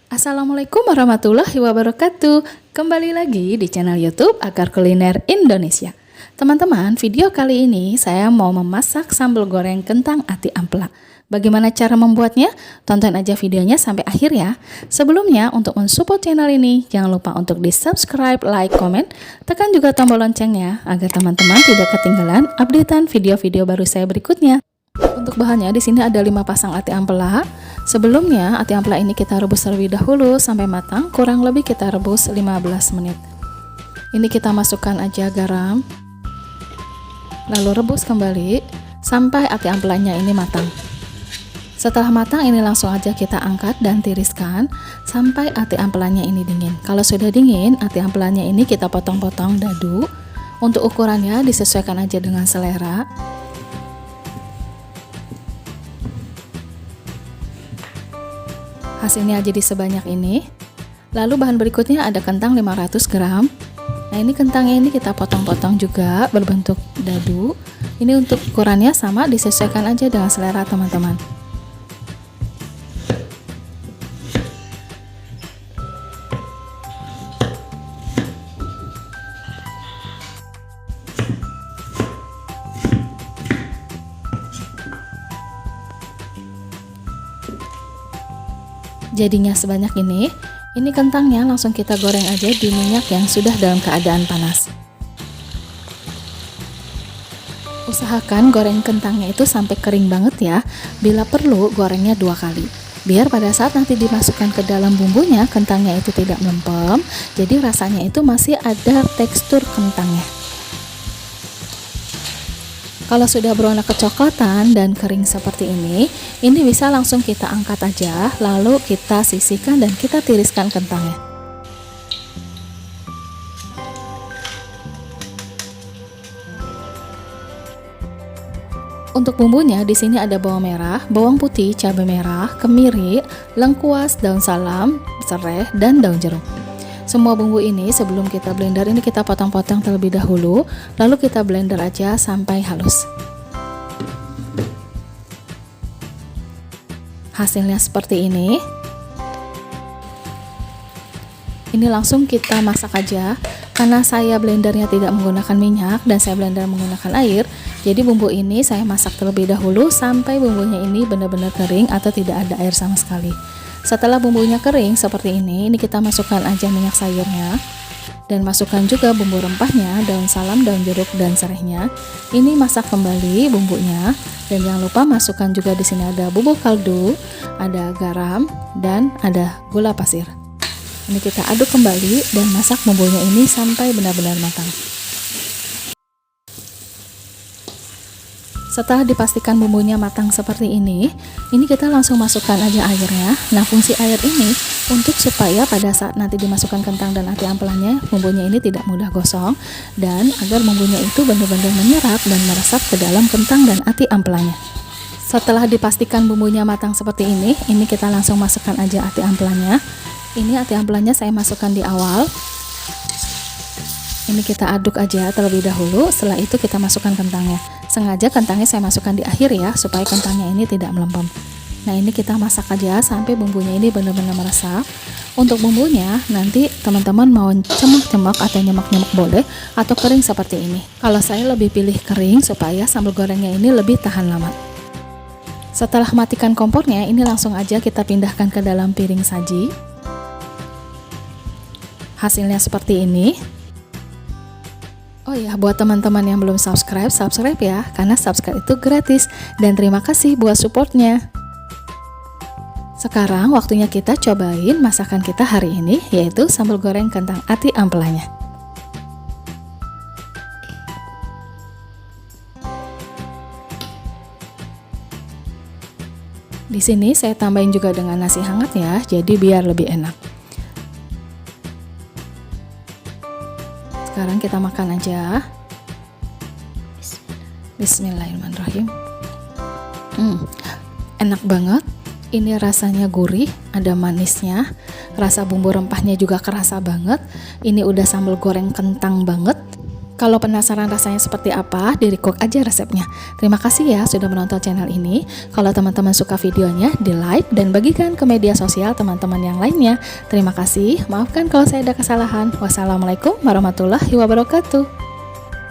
Assalamualaikum warahmatullahi wabarakatuh. Kembali lagi di channel YouTube Akar Kuliner Indonesia. Teman-teman, video kali ini saya mau memasak sambal goreng kentang ati ampela. Bagaimana cara membuatnya? Tonton aja videonya sampai akhir ya. Sebelumnya, untuk mensupport channel ini, jangan lupa untuk di subscribe, like, komen, tekan juga tombol loncengnya agar teman-teman tidak ketinggalan updatean video-video baru saya berikutnya. Untuk bahannya di sini ada 5 pasang ati ampela. Sebelumnya ati ampela ini kita rebus terlebih dahulu sampai matang, kurang lebih kita rebus 15 menit. Ini kita masukkan aja garam. Lalu rebus kembali sampai ati ampelanya ini matang. Setelah matang ini langsung aja kita angkat dan tiriskan sampai ati ampelanya ini dingin. Kalau sudah dingin, ati ampelanya ini kita potong-potong dadu. Untuk ukurannya disesuaikan aja dengan selera. Hasilnya jadi sebanyak ini. Lalu bahan berikutnya ada kentang 500 gram. Nah, ini kentangnya ini kita potong-potong juga berbentuk dadu. Ini untuk ukurannya sama, disesuaikan aja dengan selera teman-teman. Jadinya sebanyak ini. Ini kentangnya langsung kita goreng aja di minyak yang sudah dalam keadaan panas. Usahakan goreng kentangnya itu sampai kering banget ya. Bila perlu gorengnya 2 kali. Biar pada saat nanti dimasukkan ke dalam bumbunya, kentangnya itu tidak melempem. Jadi rasanya itu masih ada tekstur kentangnya. Kalau sudah berwarna kecoklatan dan kering seperti ini bisa langsung kita angkat aja, lalu kita sisihkan dan kita tiriskan kentangnya. Untuk bumbunya di sini ada bawang merah, bawang putih, cabai merah, kemiri, lengkuas, daun salam, serai, dan daun jeruk. Semua bumbu ini sebelum kita blender ini kita potong-potong terlebih dahulu, lalu kita blender aja sampai halus. Hasilnya seperti ini. Ini langsung kita masak aja. Karena saya blendernya tidak menggunakan minyak dan saya blender menggunakan air, jadi bumbu ini saya masak terlebih dahulu sampai bumbunya ini benar-benar kering atau tidak ada air sama sekali. Setelah bumbunya kering seperti ini kita masukkan aja minyak sayurnya dan masukkan juga bumbu rempahnya, daun salam, daun jeruk, dan serainya. Ini masak kembali bumbunya dan jangan lupa masukkan juga di sini ada bubuk kaldu, ada garam, dan ada gula pasir. Ini kita aduk kembali dan masak bumbunya ini sampai benar-benar matang. Setelah dipastikan bumbunya matang seperti ini kita langsung masukkan aja airnya. Nah, fungsi air ini untuk supaya pada saat nanti dimasukkan kentang dan ati ampelanya, bumbunya ini tidak mudah gosong dan agar bumbunya itu benar-benar menyerap dan meresap ke dalam kentang dan ati ampelanya. Setelah dipastikan bumbunya matang seperti ini kita langsung masukkan aja ati ampelanya. Ini ati ampelanya saya masukkan di awal. Ini kita aduk aja terlebih dahulu, setelah itu kita masukkan kentangnya. Sengaja kentangnya saya masukkan di akhir ya, supaya kentangnya ini tidak melempem. Nah, ini kita masak aja sampai bumbunya ini benar-benar meresap. Untuk bumbunya, nanti teman-teman mau cemak-cemak atau nyemak-nyemak boleh, atau kering seperti ini. Kalau saya lebih pilih kering supaya sambal gorengnya ini lebih tahan lama. Setelah matikan kompornya, ini langsung aja kita pindahkan ke dalam piring saji. Hasilnya seperti ini. Oh ya, buat teman-teman yang belum subscribe ya, karena subscribe itu gratis. Dan terima kasih buat supportnya. Sekarang waktunya kita cobain masakan kita hari ini, yaitu sambal goreng kentang ati ampelanya. Di sini saya tambahin juga dengan nasi hangat ya, jadi biar lebih enak. Sekarang kita makan aja. Bismillahirrahmanirrahim. Enak banget. Ini rasanya gurih, ada manisnya. Rasa bumbu rempahnya juga kerasa banget. Ini udah sambal goreng kentang banget. Kalau penasaran rasanya seperti apa, di-request aja resepnya. Terima kasih ya sudah menonton channel ini. Kalau teman-teman suka videonya, di-like dan bagikan ke media sosial teman-teman yang lainnya. Terima kasih, maafkan kalau saya ada kesalahan. Wassalamualaikum warahmatullahi wabarakatuh.